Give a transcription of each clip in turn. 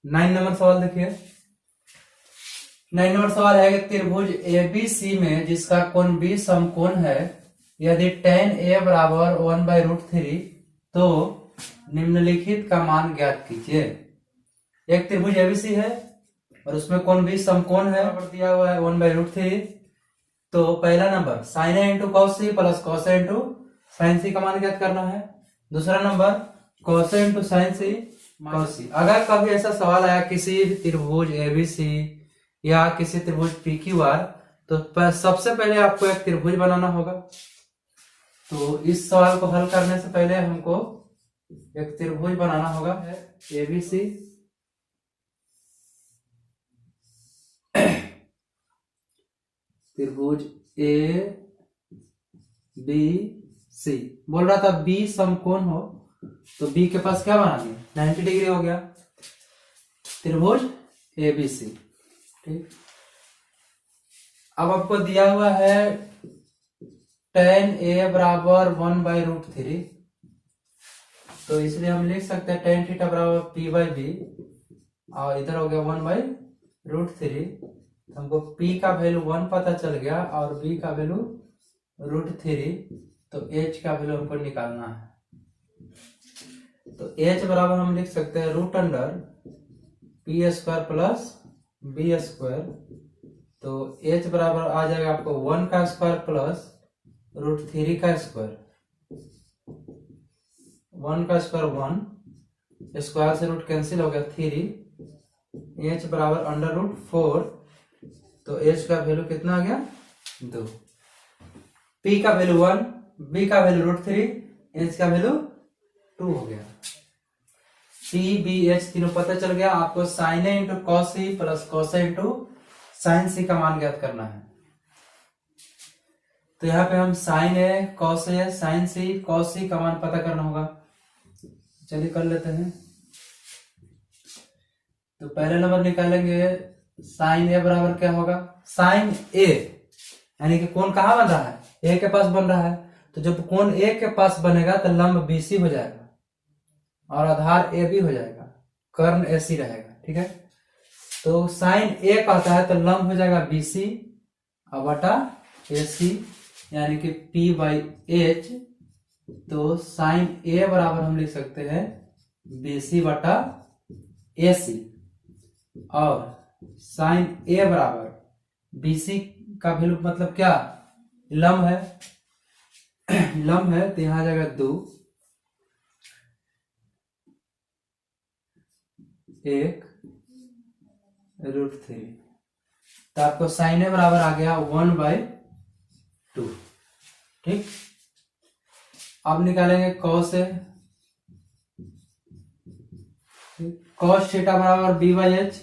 9 number सवाल देखिए। 9 number सवाल है कि त्रिभुज एबीसी में जिसका कोण बी समकोण है, यदि tan a बराबर 1/√3 तो निम्नलिखित का मान ज्ञात कीजिए। एक त्रिभुज एबीसी है और उसमें कोण बी समकोण है, दिया हुआ है 1/√3। तो पहला number sin a into cos C plus cos a into sine C का मान ज्ञात करना है। दूसरा number cos a into sine C cos C. अगर कभी ऐसा सवाल आया किसी त्रिभुज एबीसी या किसी त्रिभुज पीक्यूआर, तो सबसे पहले आपको एक त्रिभुज बनाना होगा। तो इस सवाल को हल करने से पहले हमको एक त्रिभुज बनाना होगा, एबीसी। त्रिभुज ए बी सी, बोल रहा था बी समकोण हो, तो बी के पास क्या बना दिया, 90 डिग्री हो गया त्रिभुज एबीसी। ठीक, अब आपको दिया हुआ है tan a बराबर 1/√3, तो इसलिए हम लिख सकते हैं tan थीटा बराबर p/b, और इधर हो गया 1/√3। हमको p का वैल्यू 1 पता चल गया और b का वैल्यू √3, तो h का वैल्यू हमको निकालना है। तो h बराबर हम लिख सकते हैं √p² प्लस b²। तो h बराबर आ जाएगा आपको 1 का स्क्वायर प्लस √3 का स्क्वायर। 1 का स्क्वायर 1, स्क्वायर से रूट कैंसिल हो गया 3, h बराबर √4। तो h का वैल्यू कितना आ गया 2, p का वैल्यू 1, b का वैल्यू √3, h का वैल्यू 2 हो गया। p b h तीनों पता चल गया। आपको sin a into cos C plus cos a into sine C का मान ज्ञात करना है। तो यहाँ पे हम sin a cos a sin c cos c का मान पता करना होगा। चलिए कर लेते हैं। तो पहले नंबर निकालेंगे, sin a बराबर क्या होगा, sin a यानी कि कोण कहाँ बन रहा है, a के पास बन रहा है। तो जब कोण a के पास बनेगा तो लंब BC हो जाएगा और आधार AB हो जाएगा, कर्ण AC रहेगा। ठीक है, तो sin a कहता है तो लंब हो जाएगा BC और बटा AC, यानी कि P/H। तो sin a बराबर हम लिख सकते हैं BC बटा AC, और sin a बराबर BC का वैल्यू मतलब क्या, लंब है, लंब है, तो यहां आ जाएगा 2, 1√3। तो आपको sin a बराबर आ गया 1/2। ठीक, अब निकालेंगे cos a। cos थीटा बराबर b/h।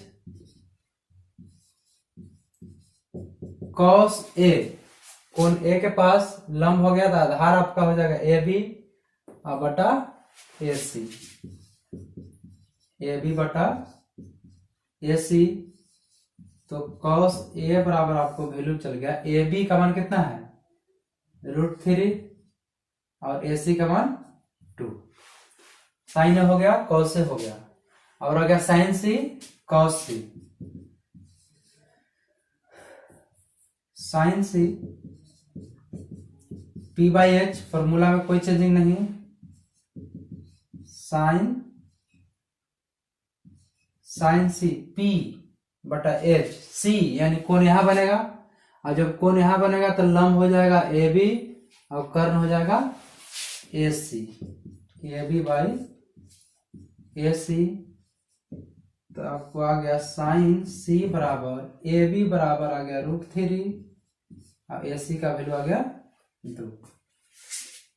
cos a, कोण a के पास लंब हो गया था, आधार आपका हो जाएगा AB और बटा AC, AB बटा AC। तो cos a बराबर आपको वैल्यू चल गया, AB का मान कितना है √3 और AC का मान 2। साइन हो गया, cos a हो गया, और आ गया sin c cos c। sin c p/h, formula में कोई चेंजिंग नहीं, sin c p बटा h, c यानी कोण यहां बनेगा, और जब कोण यहां बनेगा तो लंब हो जाएगा AB और कर्ण हो जाएगा AC, AB/AC। तो आपको आ गया sin c बराबर AB बराबर आ गया √3 और AC का वैल्यू आ गया 2।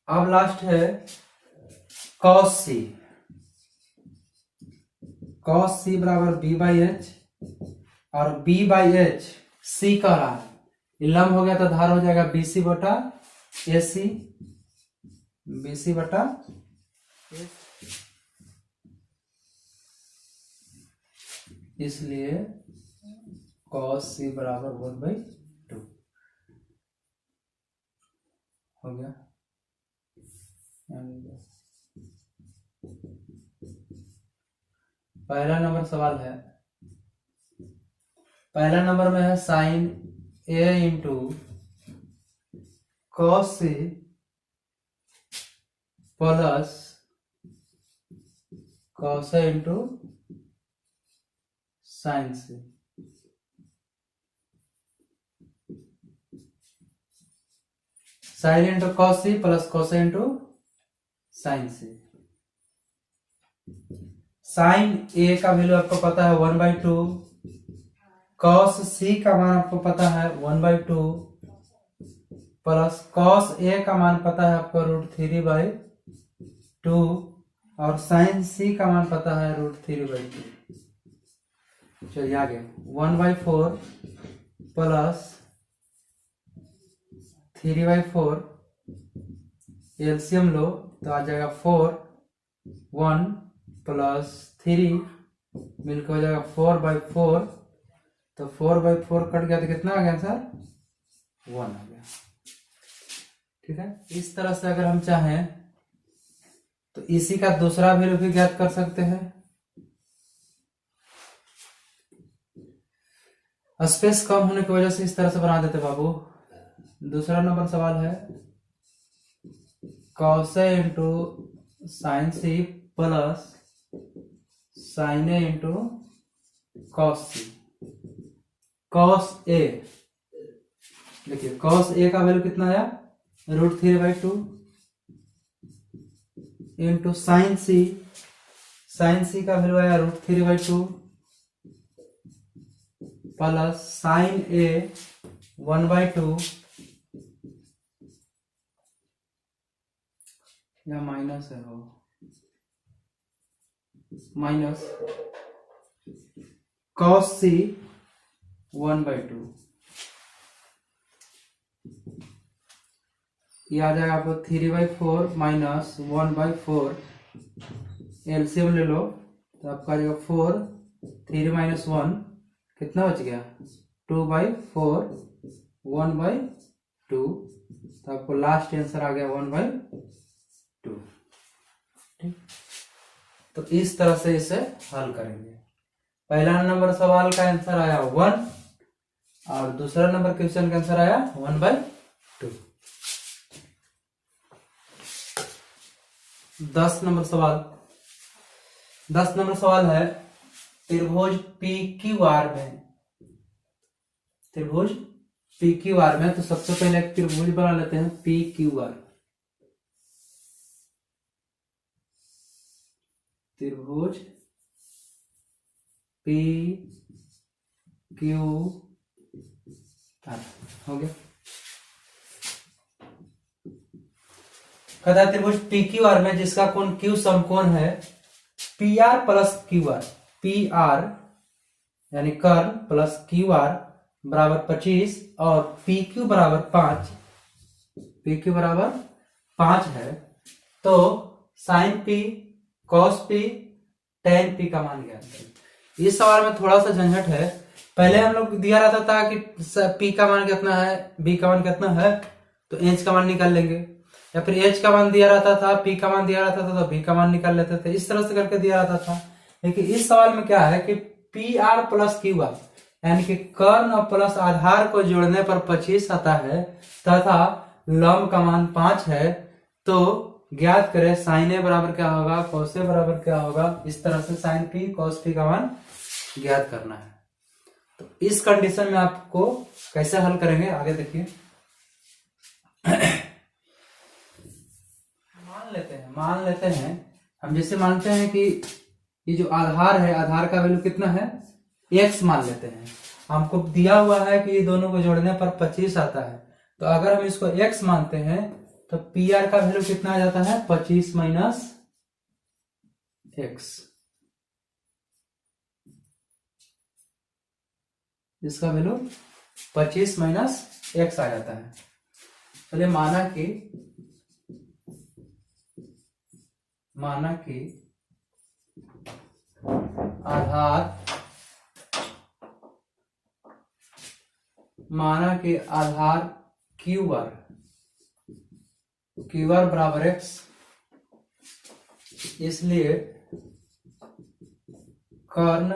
अब लास्ट है cos c। cos c बराबर b/h, और b/h c कह रहा है, लंब हो गया तो धार हो जाएगा BC बटा AC, BC बटा इसलिए cos c बराबर 1/2 हो गया। पहला नंबर सवाल है, पहला नंबर में है sine A into cos C plus cos A into sine C. Sine into cos C plus cos A into sine C. Sine A का वैल्यू आपको पता है 1/2, कॉस सी का मान आपको पता है 1/2 प्लस कॉस ए का मान पता है आपको √3/2 और साइन सी का मान पता है √3/2। चलिए आगे 1/4 प्लस 3/4 एलसीएम लो तो आ जाएगा 4, 1 प्लस 3 मिलकर हो जाएगा 4/4, तो 4/4 कट गया तो कितना आ गया सर? 1 आ गया। ठीक है, इस तरह से अगर हम चाहें तो इसी का दूसरा वैल्यू भी ज्ञात कर सकते हैं। स्पेस कम होने की वजह से इस तरह से बना देते बाबू। दूसरा नंबर सवाल है cos A into sine C plus sine A into cos C. Cos A, देखिए कॉस ए का वैल्यू कितना आया √3/2 into sine C, sine C का वैल्यू आया √3/2 प्लस साइन ए 1/2 या माइनस है हो माइनस कॉस सी 1/2। ये आ जाएगा आपको 3/4 माइनस 1/4, एलसीएम ले लो तो आपका आ जाएगा 4, 3 - 1 कितना बच गया 2/4, 1/2, तो आपको लास्ट आंसर आ गया 1/2। ठीक, तो इस तरह से इसे हल करेंगे। पहला नंबर सवाल का आंसर आया 1 और दूसरा नंबर क्वेश्चन का आंसर आया 1/2। 10 नंबर सवाल, 10 नंबर सवाल है त्रिभुज पी क्यू आर में, त्रिभुज पी क्यू आर में। तो सबसे पहले एक त्रिभुज बना लेते हैं पी क्यू आर। त्रिभुज पी क्यू आर हो गया। कहता है त्रिभुज पी क्यू आर में जिसका कोण क्यू समकोण है P R plus Q R, P R यानी कर्ण प्लस क्यू आर बराबर 25 और पी क्यू बराबर 5, पी क्यू बराबर 5 है। तो sine P cos P tan P का मान ज्ञात करें। इस सवाल में थोड़ा सा झंझट है। पहले हम लोग दिया रहता था कि पी का मान कितना है, बी का मान कितना है, तो एच का मान निकाल लेंगे, या फिर एच का मान दिया रहता था, पी का मान दिया रहता था तो बी का मान निकाल लेते थे। इस तरह से करके दिया रहता था। लेकिन इस सवाल में क्या है कि P R plus Q R यानी कि कर्ण और प्लस आधार को जोड़ने पर 25 आता है तथा लंब का मान 5 है। तो ज्ञात करें साइन ए बराबर क्या होगा, कॉस ए बराबर क्या होगा। इस तरह से साइन पी कॉस पी का मान ज्ञात करना है। तो इस कंडीशन में आपको कैसे हल करेंगे आगे देखिए। मान लेते हैं हम, जैसे मानते हैं कि ये जो आधार है, आधार का वैल्यू कितना है x मान लेते हैं। हमको दिया हुआ है कि ये दोनों को जोड़ने पर 25 आता है। तो अगर हम इसको x मानते हैं तो पी आर का वैल्यू कितना आ जाता है 25 माइनस x। इसका वैल्यू 25 माइनस x आ जाता है। चलिए माना कि आधार क्यू आर बराबर x, इसलिए कर्ण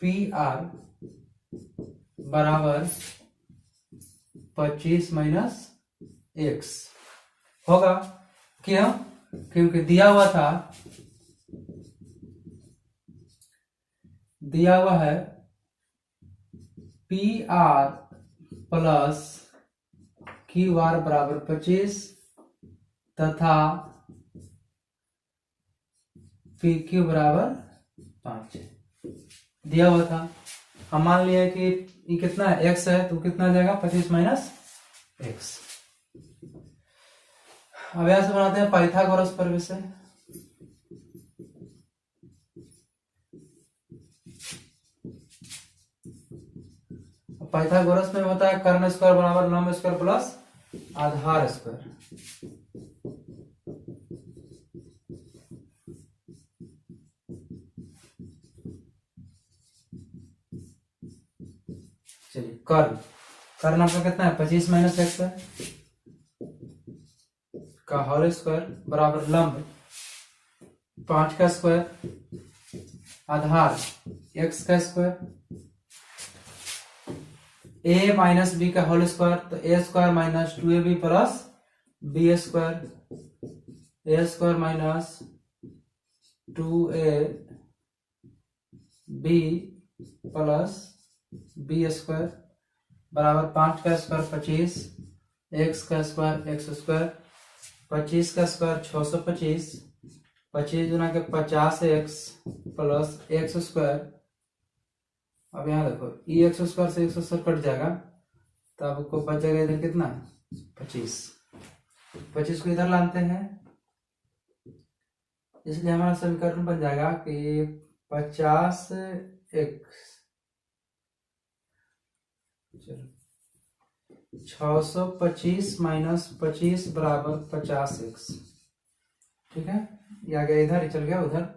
पी आर बराबर 25 माइनस एक्स होगा। क्यों? क्योंकि दिया हुआ है P R plus Q R बराबर 25 तथा पी क्यू बराबर 5 दिया हुआ था। हम मान लिया कि ये कितना है, एक्स है, तो कितना आ जाएगा 25 माइनस एक्स। अब यहां से बनाते हैं पाइथागोरस परिवेश। पाइथागोरस में होता है कर्ण स्क्वायर बराबर लंब स्क्वायर प्लस आधार स्क्वायर। चलिए कर्ण आपका कितना है 25 माइनस एक्स है का होल स्क्वायर बराबर लंब 5 का स्क्वायर आधार एक्स का स्क्वायर ए माइनस बी का होल स्क्वायर, तो ए स्क्वायर माइनस 2ab प्लस B square, A square minus 2a B plus B square बराबर 5 का स्क्वायर 25, एक्स का स्क्वायर एक्स स्क्वायर, 25 का स्क्वायर 625, 25 गुना के 50 एक्स प्लस एक्स स्क्वायर। अब यहाँ देखो ई एक्स स्क्वायर से एक्स स्क्वायर कट जाएगा तो आपको बच जाएगा इधर कितना 25 को इधर लाते हैं, इसलिए हमारा समीकरण बन जाएगा कि 50 एक्स 625 माइनस 25 बराबर 50 एक्स। ठीक है, ये आ गया इधर, ही चल गया उधर,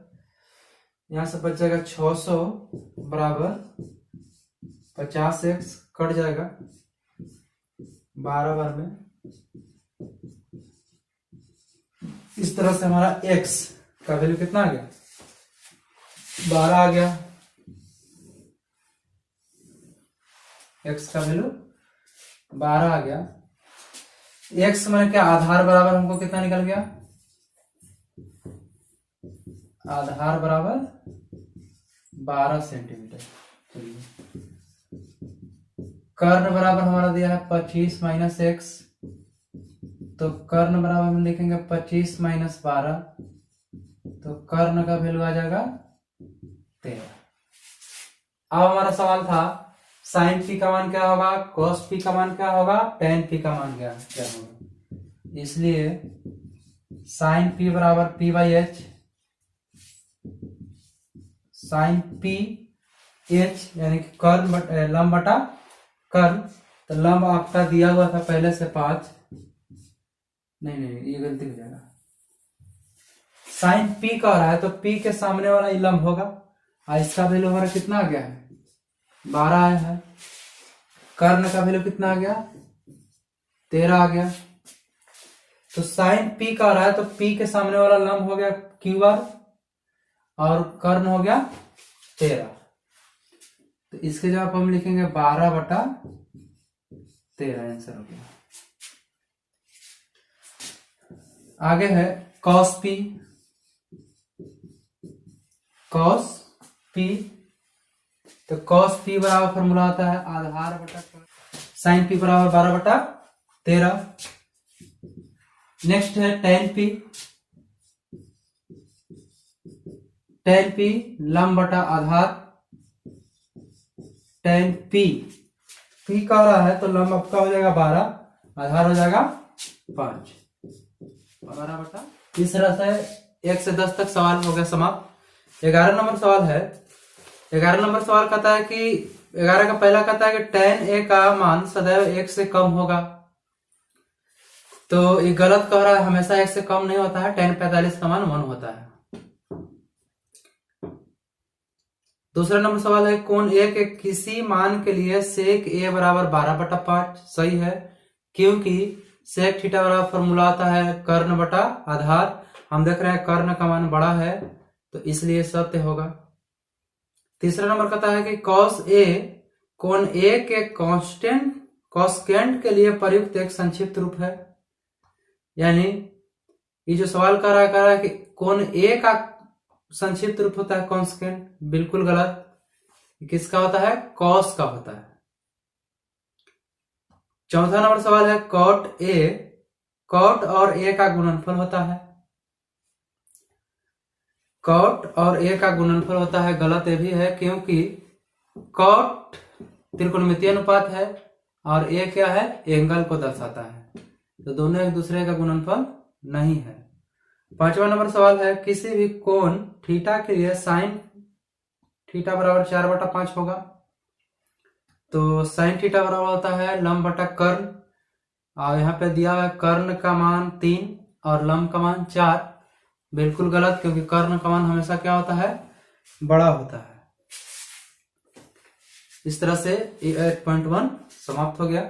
यहां से बच जाएगा 600 बराबर 50 एक्स कट जाएगा 12 बार में। इस तरह से हमारा x का वैल्यू कितना आ गया 12 आ गया। x का वैल्यू 12 आ गया। x मैंने क्या आधार बराबर हमको कितना निकल गया, आधार बराबर 12 सेंटीमीटर। चलिए कर्ण बराबर हमारा दिया है 25 माइनस एक्स, तो कर्ण बराबर हम लिखेंगे 25 माइनस 12, तो कर्ण का वैल्यू आ जाएगा 13। अब हमारा सवाल था साइन पी का मान क्या होगा, कॉस पी का मान क्या होगा, टेन पी का मान क्या होगा। इसलिए साइन पी बराबर P by H, sine P H यानी कि कर्ण लंब बटा कर्ण। तो लंब आपका दिया हुआ था पहले से 5, नहीं ये गलती हो जाएगा, साइन पी का रहा है तो पी के सामने वाला ही लंब होगा, और इसका वैल्यू हमारा कितना आ गया है 12 आया है। कर्ण का वैल्यू कितना आ गया 13 आ गया। तो साइन पी का रहा है तो पी के सामने वाला लंब हो गया क्यू आर और कर्ण हो गया 13। तो इसके जवाब हम लिखेंगे 12 बटा 13 आंसर हो गया। आगे है कॉस पी, कॉस पी, तो कॉस पी बराबर फॉर्मूला आता है आधार बटा साइन पी बराबर 12 बटा 13। नेक्स्ट है टेन पी, टेन पी लंब बटा आधार, टेन पी पी का रहा है तो लंब आपका हो जाएगा 12, आधार हो जाएगा 5, 12 बटा। इस तरह से 1 से 10 तक सवाल हो गया समाप्त। 11 नंबर सवाल है। 11 नंबर सवाल कहता है कि 11 का पहला कहता है कि टेन ए का मान सदैव 1 से कम होगा, तो ये गलत कह रहा है, हमेशा 1 से कम नहीं होता है, टेन 45 का मान 1 होता है। दूसरा नंबर सवाल है कोण ए के किसी मान के लिए सेक ए बराबर 12 बटा 5 सही है, क्योंकि सेक थीटा बराबर फॉर्मूला आता है कर्ण बटा आधार। हम देख रहे हैं कर्ण का मान बड़ा है तो इसलिए सत्य होगा। तीसरा नंबर कहता है कि कॉस ए कोण ए के कॉस्केंट के लिए प्रयुक्त एक संक्षिप्त रूप है। यानी ये जो सवाल कर रहा है कि कोण ए का संक्षिप्त रूप होता है कॉन्स्टेंट, बिल्कुल गलत। किसका होता है? कॉस का होता है। चौथा नंबर सवाल है कॉट और ए का गुणनफल होता है। कॉट और ए का गुणनफल होता है, गलत ये भी है, क्योंकि कॉट त्रिकोणमितीय अनुपात है और ए क्या है? एंगल को दर्शाता है, तो दोनों एक दूसरे का गुणनफल नहीं है। पांचवा नंबर सवाल है किसी भी कोण थीटा के लिए साइन थीटा बराबर 4/5 होगा। तो साइन थीटा बराबर होता है लंब बटा कर्ण, और यहाँ पे दिया हुआ है कर्ण का मान 3 और लंब का मान 4। बिल्कुल गलत, क्योंकि कर्ण का मान हमेशा क्या होता है? बड़ा होता है। इस तरह से 8.1 समाप्त हो गया।